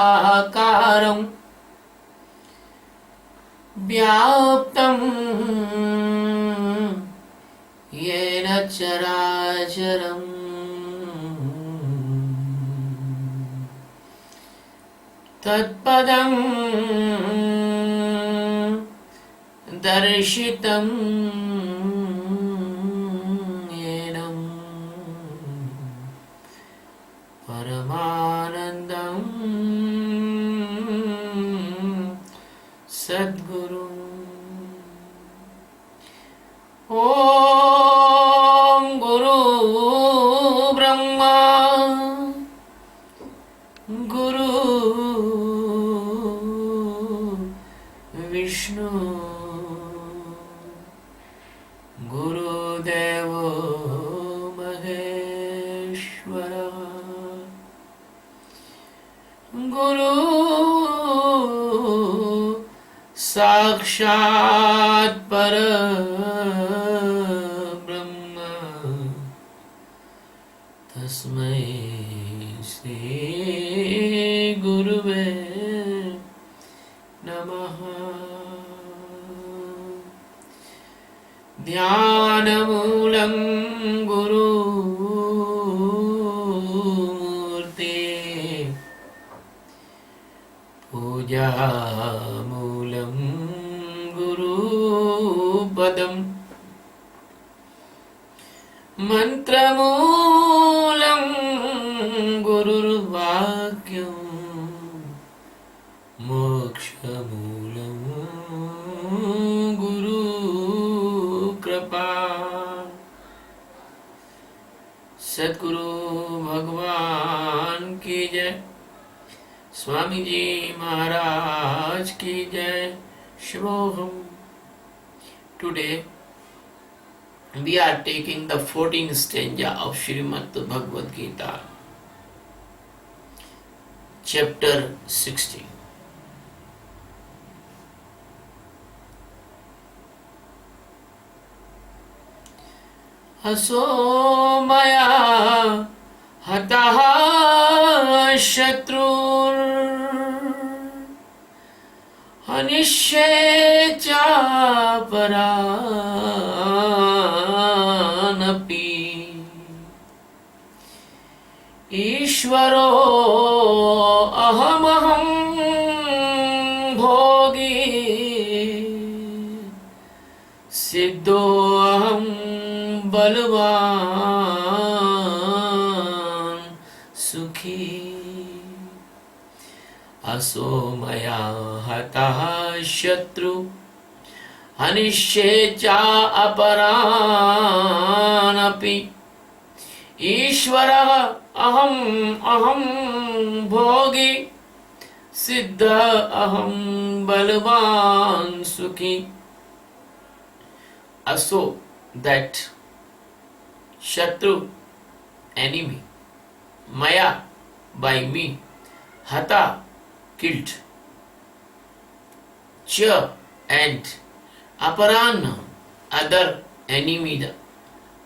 अखण्डमण्डलाकारं व्याप्तं येन चराचरम् तत्पदं दर्शितं येन परमानन्दं सद्गुरु। ॐ गुरु ब्रह्मा गुरु विष्णु गुरुदेवो महेश्वर गुरु साक्षात् परब्रह्म तस्मै श्री गुरुवे नमः। ध्यानमूलं गुरुमूर्ते पूजामूलं गुरुपदम् मन्त्रमूलं गुरुर्वाक्यं मोक्षमूलं गुरुकृपा। सद्गुरु भगवान की जय, स्वामी जी महाराज की जय। शिवोहम। Today we are taking the 14th stanza of Srimad Bhagavad Gita, chapter 16. असो मया हतः शत्रुर् हनिष्ये चापरानपि ईश्वरो अहमहं भोगी सिद्धोऽहं बलवान सुखी। असो मया हतः शत्रु हनिष्ये चापरानपि ईश्वरः अहं भोगी सिद्ध अहं बलवान सुखी। असो that Shatru enemy, Maya by me, Hata killed, Cha and Aparana other enemy,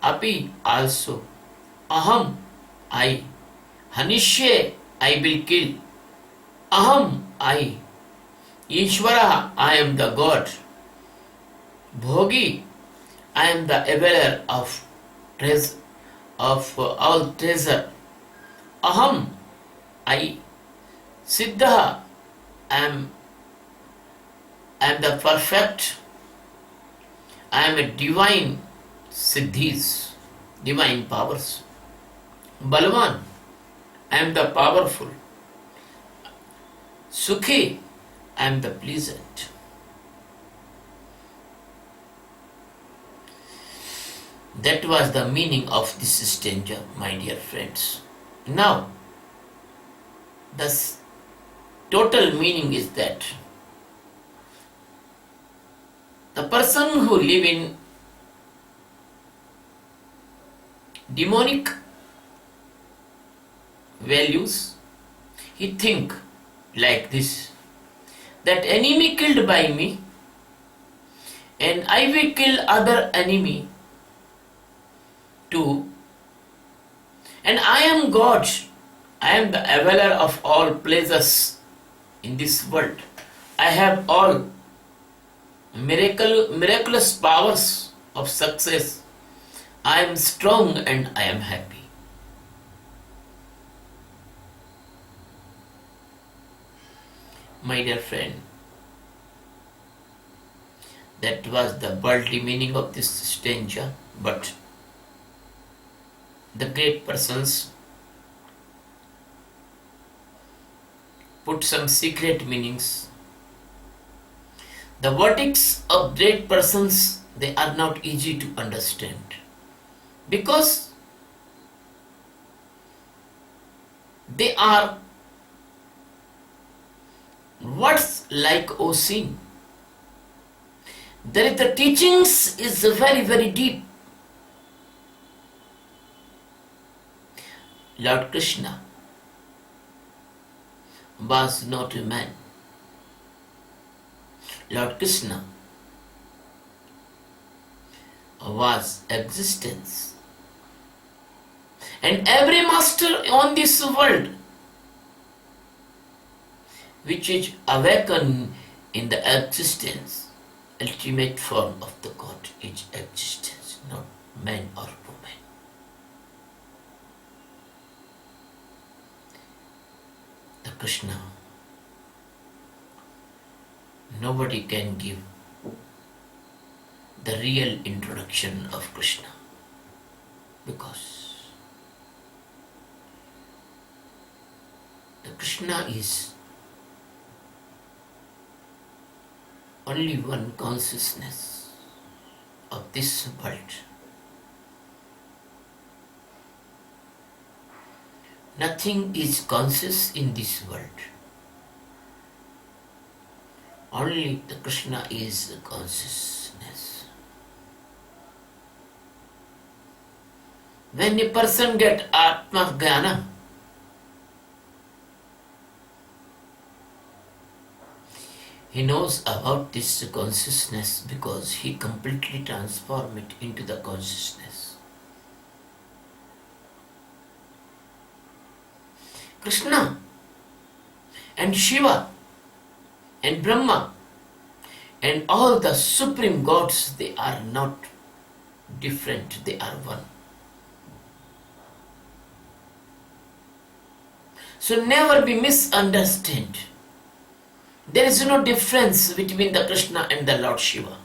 Api also, Aham I, Hanishye I will kill, Aham I, Ishvara I am the God, Bhogi I am the availer of all treasure. Aham, I. Siddha, I am the perfect. I am a divine siddhis, divine powers. Balwan, I am the powerful. Sukhi, I am the pleasant. That was the meaning of this stanza, my dear friends. Now, the total meaning is that the person who live in demonic values, he think like this, that enemy killed by me and I will kill other enemy too, and I am God, I am the availor of all pleasures in this world. I have all miraculous powers of success. I am strong and I am happy. My dear friend, that was the worldly meaning of this stanza, but the great persons put some secret meanings. The verdicts of great persons, they are not easy to understand, because they are words like ocean. There is the teachings is very, very deep. Lord Krishna was not a man. Lord Krishna was existence. And every master on this world which is awakened in the existence, ultimate form of the God is existence, not man or woman. The Krishna, nobody can give the real introduction of Krishna, because the Krishna is only one consciousness of this world. Nothing is conscious in this world. Only the Krishna is the consciousness. When a person gets Atma Jnana, he knows about this consciousness because he completely transforms it into the consciousness. Krishna and Shiva and Brahma and all the supreme gods, they are not different, they are one. So never be misunderstood. There is no difference between the Krishna and the Lord Shiva.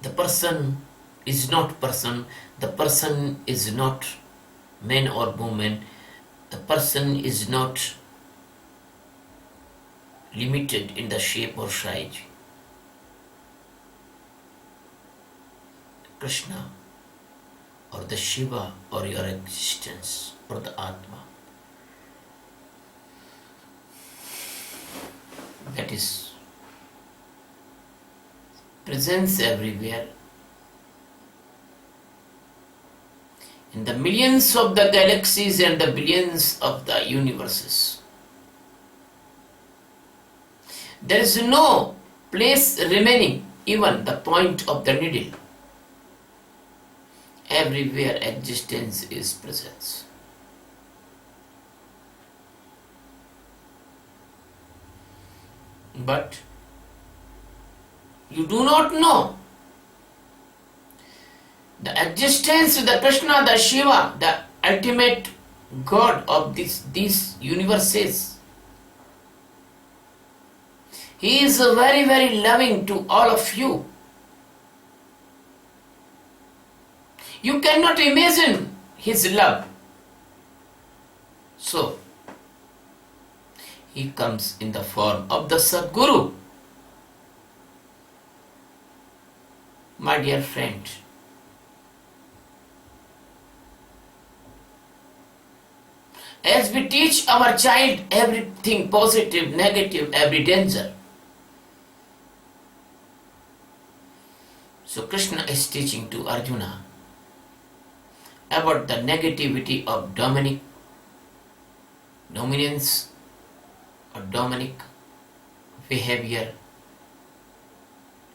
The person is not person, the person is not man or woman, the person is not limited in the shape or size. Krishna or the Shiva or your existence or the Atma, that is presence everywhere. In the millions of the galaxies and the billions of the universes, there is no place remaining, even the point of the needle. Everywhere existence is presence. But you do not know the existence of the Krishna, the Shiva, the ultimate God of these universes. He is very, very loving to all of you. You cannot imagine his love. So, he comes in the form of the Sadguru. My dear friend, as we teach our child everything positive, negative, every danger, so Krishna is teaching to Arjuna about the negativity of dominance or demonic behavior,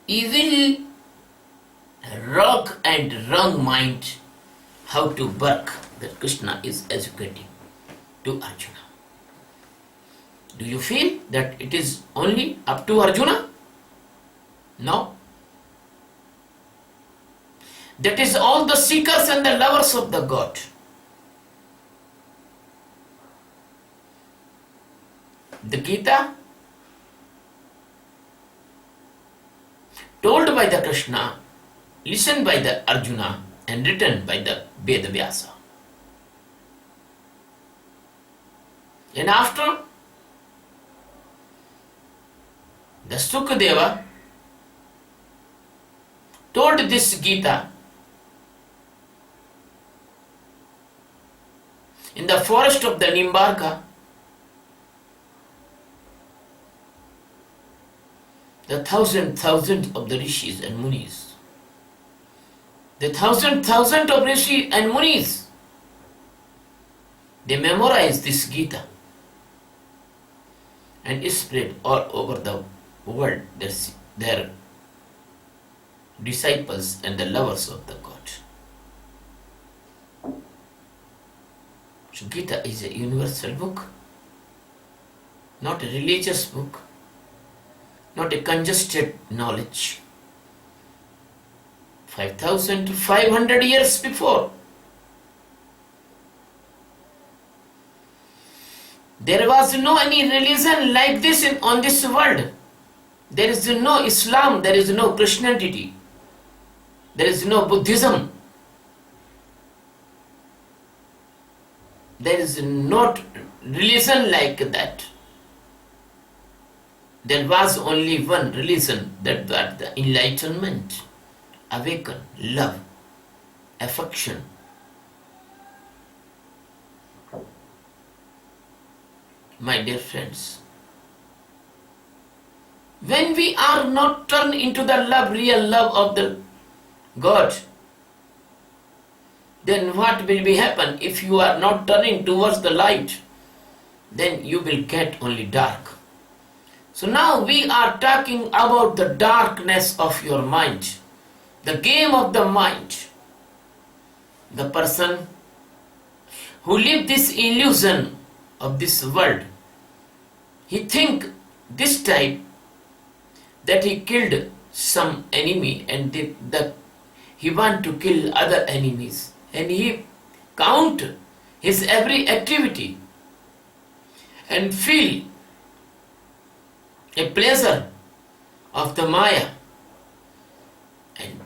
evil, rock and wrong mind, how to work, that Krishna is educating to Arjuna. Do you feel that it is only up to Arjuna? No. That is all the seekers and the lovers of the God. The Geeta, told by the Krishna, listened by the Arjuna, and written by the Vedavyasa. And after, the Sukadeva told this Geeta in the forest of the Nimbarka. The thousands of the rishis and munis, the thousands of rishis and munis, they memorized this Gita and spread all over the world their disciples and the lovers of the God. So Gita is a universal book, not a religious book, not a congested knowledge. 5,500 years before, there was no any religion like this on this world. There is no Islam, there is no Christianity, there is no Buddhism. There is not religion like that. There was only one religion, that the enlightenment, awaken, love, affection. My dear friends, when we are not turned into the love, real love of the God, then what will be happen? If you are not turning towards the light, then you will get only dark. So now we are talking about the darkness of your mind, the game of the mind. The person who live this illusion of this world, he think this type that he killed some enemy and he want to kill other enemies, and he count his every activity and feel a pleasure of the Maya and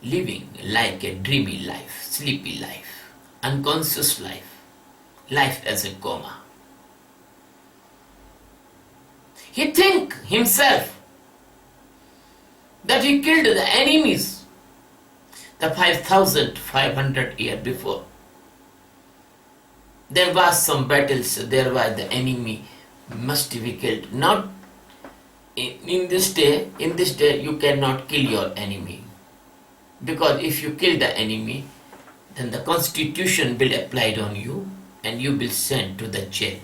living like a dreamy life, sleepy life, unconscious life, life as a coma. He think himself that he killed the enemies the 5,500 years before. There was some battles, there was the enemy must be killed. Not in this day you cannot kill your enemy, because if you kill the enemy, then the constitution will apply on you and you will sent to the jail.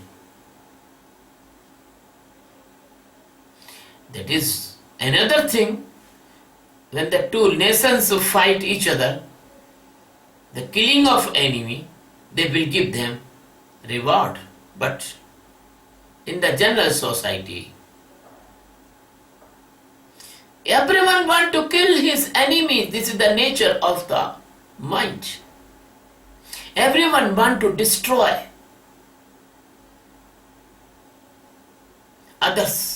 That is another thing. When the two nations fight each other, the killing of enemy, they will give them reward. But in the general society, everyone want to kill his enemy. This is the nature of the mind. Everyone want to destroy others.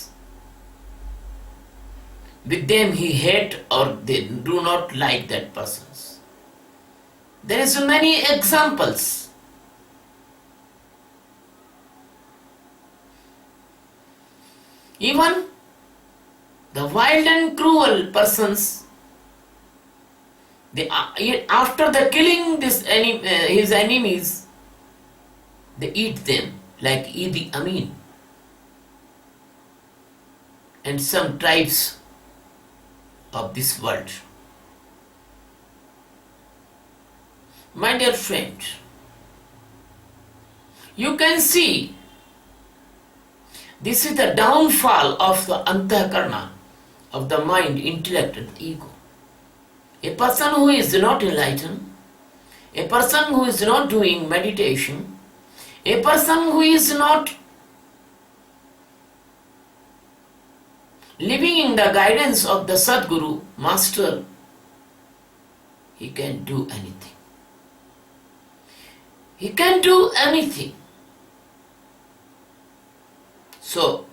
With them he hate or they do not like that persons. There is many examples. Even the wild and cruel persons, after the killing his enemies, they eat them like Idi Amin. And some tribes of this world. My dear friend, you can see this is the downfall of the antakarna, of the mind, intellect and ego. A person who is not enlightened, a person who is not doing meditation, a person who is not living in the guidance of the Sadguru, Master, he can do anything. He can do anything. So,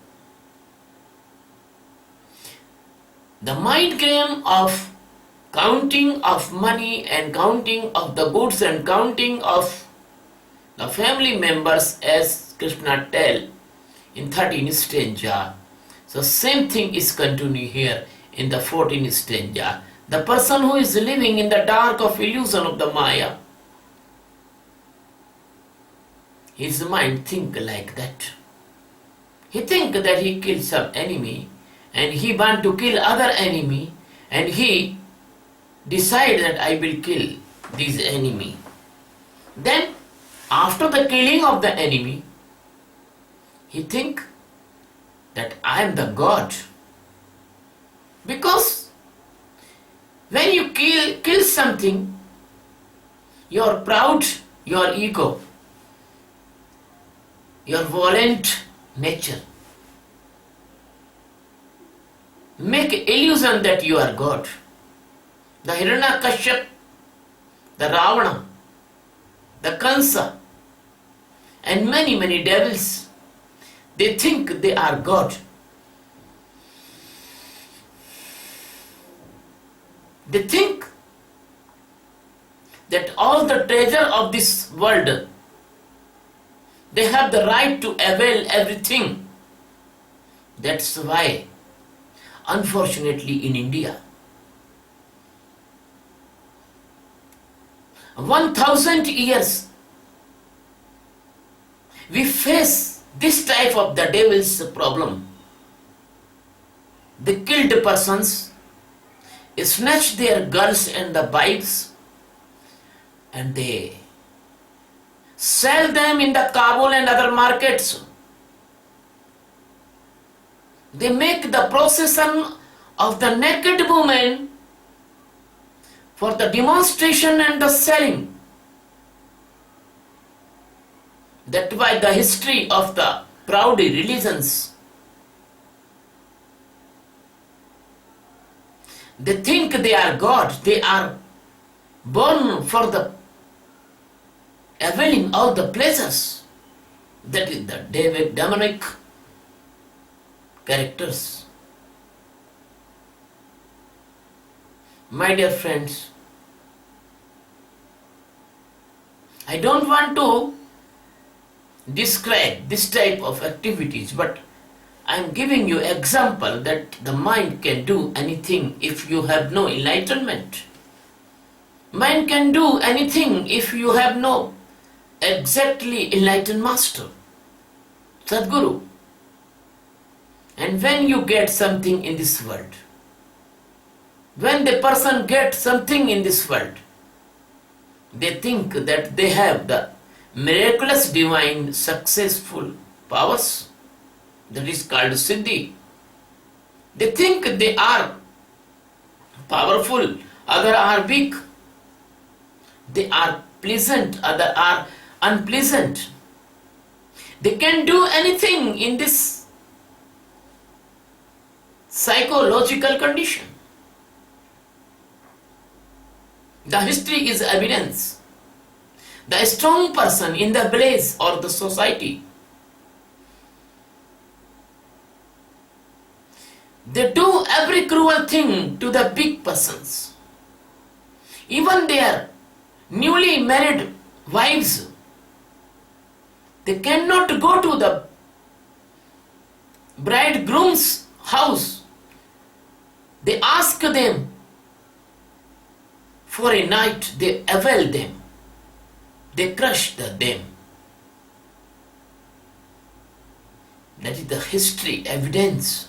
the mind game of counting of money and counting of the goods and counting of the family members, as Krishna tell in 13th stanza. So same thing is continuing here in the 14th stanza. The person who is living in the dark of illusion of the Maya, his mind think like that. He think that he killed some enemy and he want to kill other enemy and he decide that I will kill this enemy. Then after the killing of the enemy, he think that I am the God. Because when you kill something, your proud, your ego, your violent nature make illusion that you are God. The Hiranyakashyap, the Ravana, the Kansa, and many devils, they think they are God. They think that all the treasure of this world, they have the right to avail everything. That's why, unfortunately, in India, 1000 years we face this type of the devil's problem. The killed persons snatch their girls and the wives and they sell them in the Kabul and other markets. They make the procession of the naked woman for the demonstration and the selling. That's why the history of the proud religions, they think they are God, they are born for the availing all the pleasures. That is the demonic characters. My dear friends, I don't want to describe this type of activities, but I am giving you example that the mind can do anything if you have no enlightenment. Mind can do anything if you have no exactly enlightened master, Sadguru. And when you get something in this world, when the person gets something in this world, they think that they have the miraculous divine successful powers. That is called Siddhi. They think they are powerful, others are weak. They are pleasant, others are unpleasant. They can do anything in this psychological condition. The history is evidence. The strong person in the village or the society, they do every cruel thing to the big persons. Even their newly married wives, they cannot go to the bridegroom's house. They ask them for a night, they avail them. They crush them. That is the history, evidence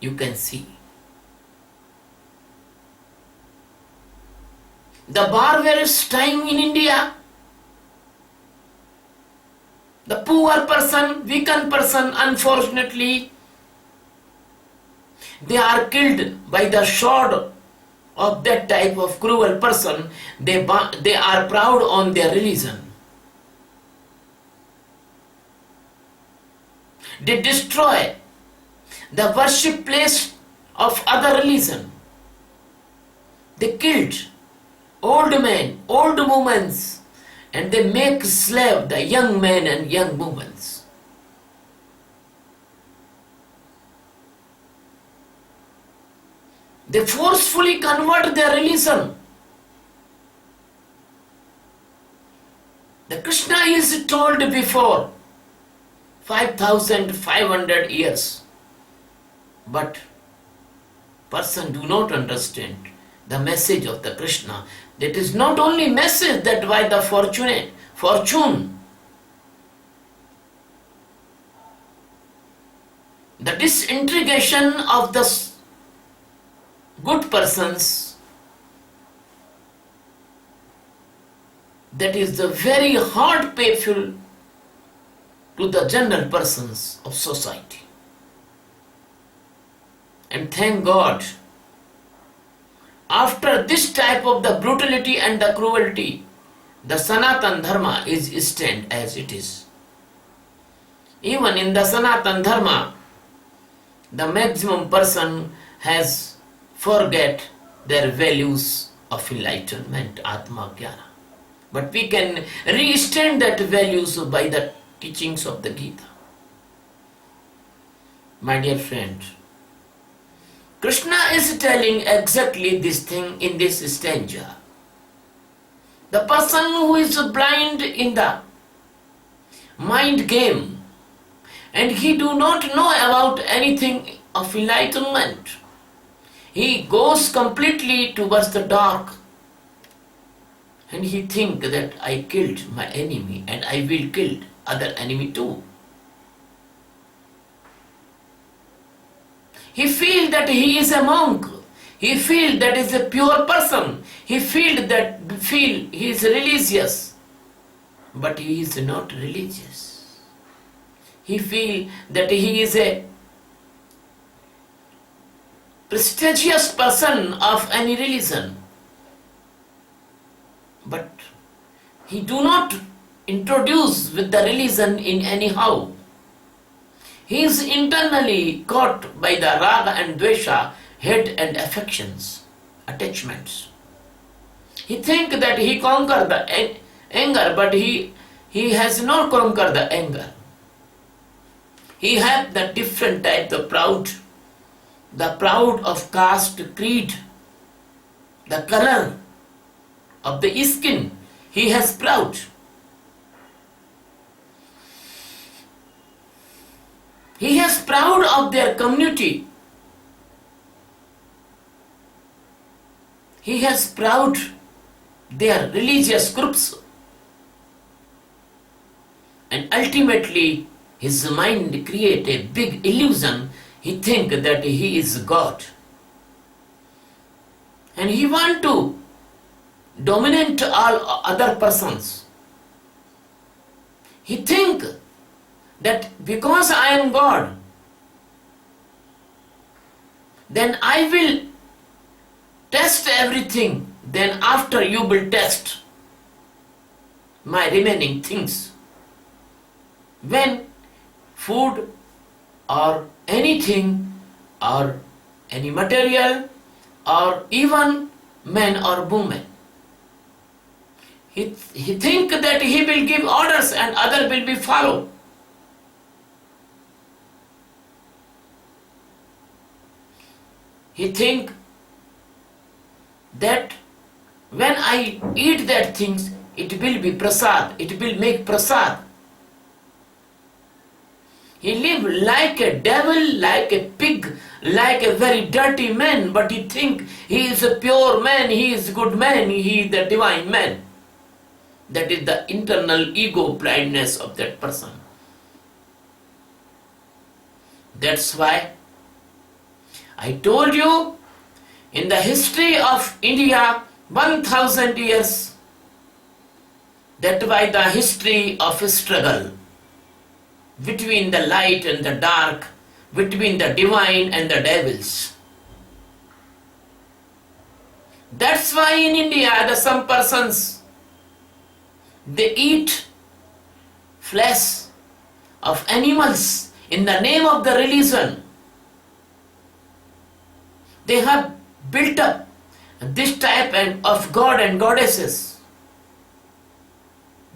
you can see. the barbarous time in India, the poor person, weakened person, unfortunately, they are killed by the sword of that type of cruel person. They are proud on their religion. They destroy the worship place of other religion. They killed old men, old women, and they make slave the young men and young women. They forcefully convert their religion. The Krishna is told before 5,500 years. But person do not understand the message of the Krishna. That is not only message that by the fortune, the disintegration of the good persons, that is the very hard painful to the general persons of society. And thank God, after this type of the brutality and the cruelty, the Sanatan Dharma is stand as it is. Even in the Sanatan Dharma, the maximum person has forget their values of enlightenment, Atma Jnana. But we can re-stand that values by the teachings of the Geeta. My dear friend, Krishna is telling exactly this thing in this stanza. The person who is blind in the mind game and he do not know about anything of enlightenment, he goes completely towards the dark and he think that I killed my enemy and I will kill other enemy too. He feel that he is a monk. He feel that he is a pure person. He feel he is religious. But he is not religious. He feel that he is a prestigious person of any religion. But he do not introduce with the religion in anyhow. He is internally caught by the raga and dvesha, hate and affections, attachments. He think that he conquer the anger, but he has not conquered the anger. He have the different type, the proud of caste, creed, the color of the skin. He has proud. He is proud of their community. He has proud their religious groups. And ultimately, his mind create a big illusion. He think that he is God. And he want to dominate all other persons. He think that because I am God, then I will test everything, then after you will test my remaining things. When food or anything or any material or even man or woman, he think that he will give orders and other will be followed. He think that when I eat that things, it will be prasad, it will make prasad. He live like a devil, like a pig, like a very dirty man, but he think he is a pure man, he is a good man, he is the divine man. That is the internal ego blindness of that person. That's why I told you, in the history of India, 1,000 years, that by the history of struggle between the light and the dark, between the divine and the devils. That's why in India, some persons, they eat flesh of animals in the name of the religion. They have built up this type of god and goddesses.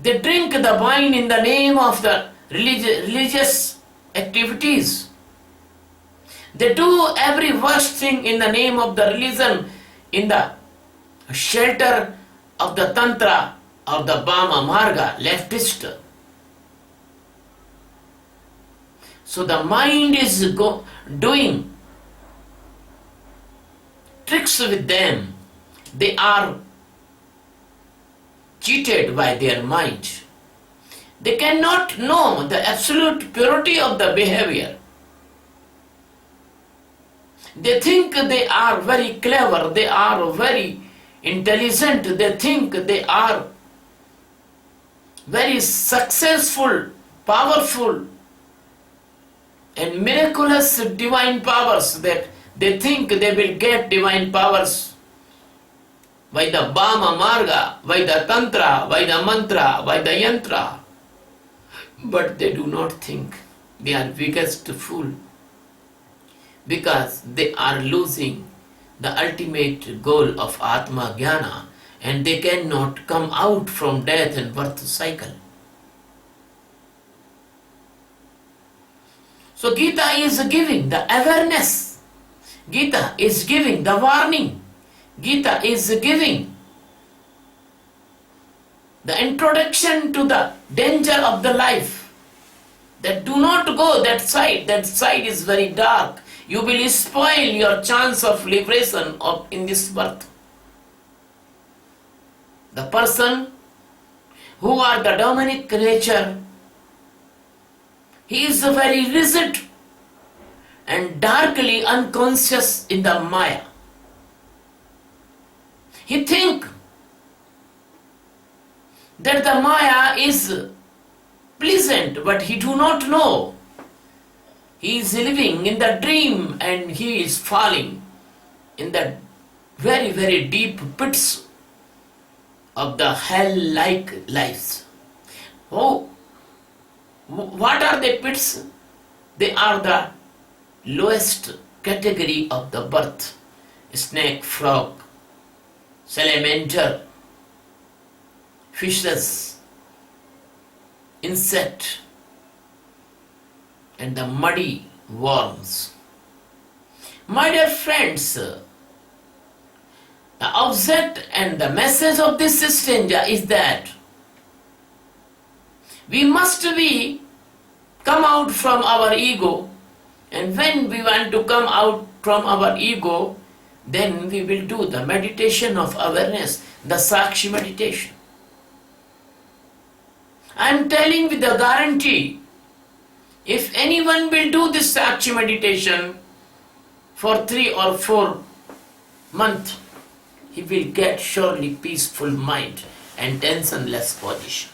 They drink the wine in the name of the religious activities. They do every worst thing in the name of the religion, in the shelter of the Tantra or the Bama Marga, leftist. So the mind is doing tricks with them. They are cheated by their mind. They cannot know the absolute purity of the behavior. They think they are very clever, they are very intelligent, they think they are very successful, powerful, and miraculous divine powers, that they think they will get divine powers by the Bama Marga, by the Tantra, by the Mantra, by the Yantra. But they do not think. They are biggest fool, because they are losing the ultimate goal of Atma Jnana, and they cannot come out from death and birth cycle. So Geeta is giving the awareness. Geeta is giving the warning. Geeta is giving the introduction to the danger of the life. That do not go that side is very dark. You will spoil your chance of liberation in this birth. The person who are the demonic nature, he is very rigid and darkly unconscious in the Maya. He think that the Maya is pleasant, but he do not know. He is living in the dream and he is falling in the very, very deep pits of the hell-like lives. Oh, what are the pits? They are the lowest category of the birth. Snake, frog, salamander, fishes, insect, and the muddy worms. My dear friends, the object and the message of this stanza is that we must come out from our ego, and when we want to come out from our ego, then we will do the meditation of awareness, the Sakshi meditation. I am telling with the guarantee, if anyone will do this Sakshi meditation for 3 or 4 months, he will get surely peaceful mind and tensionless position.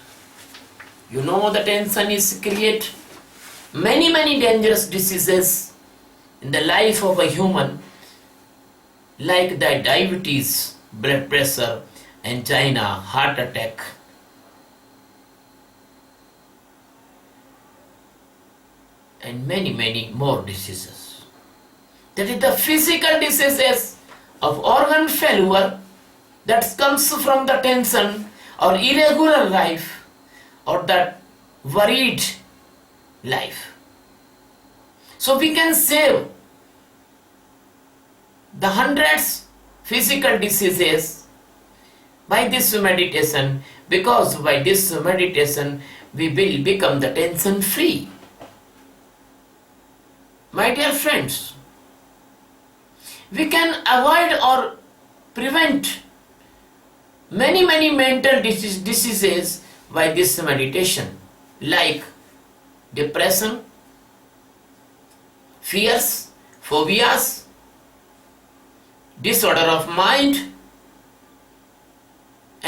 You know the tension is create many dangerous diseases in the life of a human, like the diabetes, blood pressure, angina, heart attack. And many more diseases. That is the physical diseases of organ failure that comes from the tension or irregular life or that worried life. So we can save the hundreds physical diseases by this meditation, because by this meditation we will become the tension free. My dear friends, we can avoid or prevent many mental diseases by this meditation, like depression, fears, phobias, disorder of mind,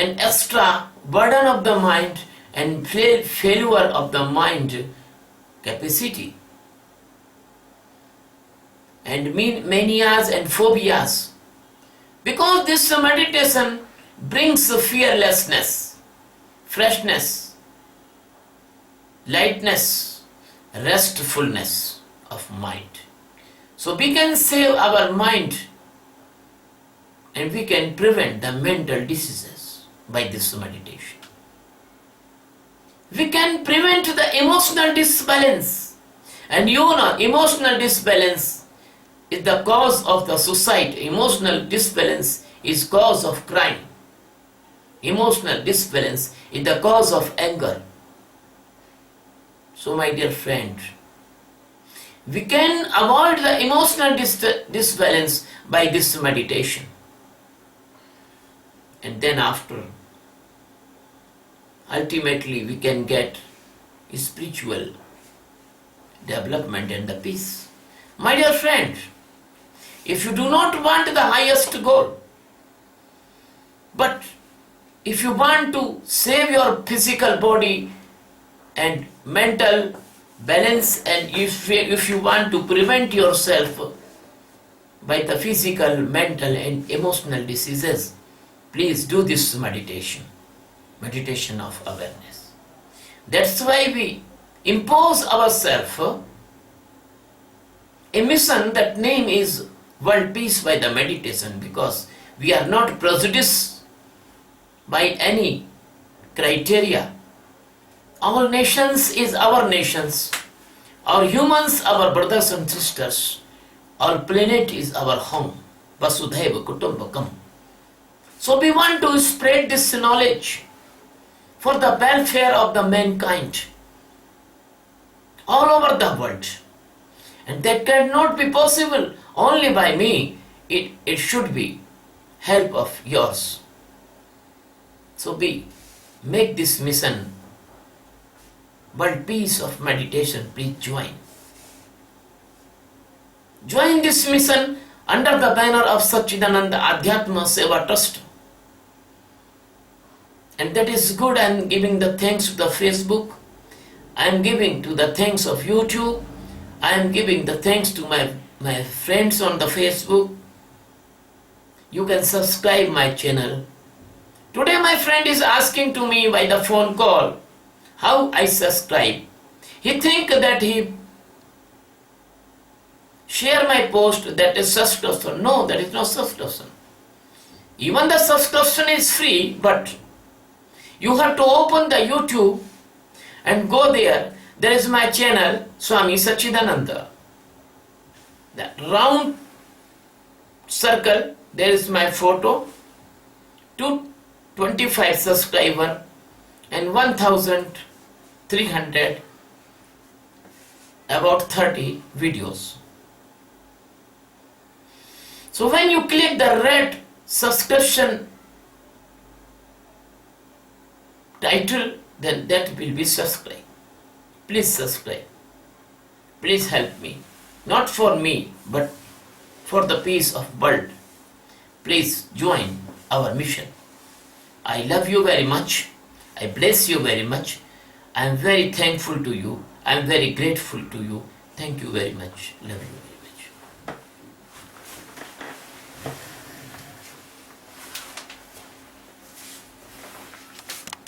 an extra burden of the mind and failure of the mind capacity and manias and phobias. Because this meditation brings fearlessness, freshness, lightness, restfulness of mind. So we can save our mind and we can prevent the mental diseases by this meditation. We can prevent the emotional disbalance. And you know, emotional disbalance is the cause of the suicide. Emotional disbalance is cause of crime. Emotional disbalance is the cause of anger. So my dear friend, we can avoid the emotional disbalance by this meditation. And then after, ultimately we can get spiritual development and the peace. My dear friend, if you do not want the highest goal, but if you want to save your physical body and mental balance, and if you want to prevent yourself by the physical, mental and emotional diseases, please do this meditation of awareness. That's why we impose ourselves a mission that name is world peace by the meditation, because we are not prejudiced by any criteria. All nations is our nations, our humans our brothers and sisters, our planet is our home. Vasudhaiva Kutumbakam. So we want to spread this knowledge for the welfare of the mankind all over the world. And that cannot be possible only by me. It should be help of yours. So we make this mission world peace of meditation. Please join. Join this mission under the banner of Satchidananda Adhyatma Seva Trust. And that is good. I am giving the thanks to the Facebook. I am giving to the thanks of YouTube. I am giving the thanks to my friends on the Facebook. You can subscribe my channel. Today my friend is asking to me by the phone call how I subscribe. He think that he share my post, that is subscription. No, that is not subscription. Even the subscription is free, but you have to open the YouTube and go there. There is my channel, Swami Satchidananda. That round circle, there is my photo, 225 subscriber and 1,300, about 30 videos. So when you click the red subscription title, then that will be subscribe. Please subscribe. Please help me. Not for me, but for the peace of world. Please join our mission. I love you very much. I bless you very much. I am very thankful to you. I am very grateful to you. Thank you very much. Love you.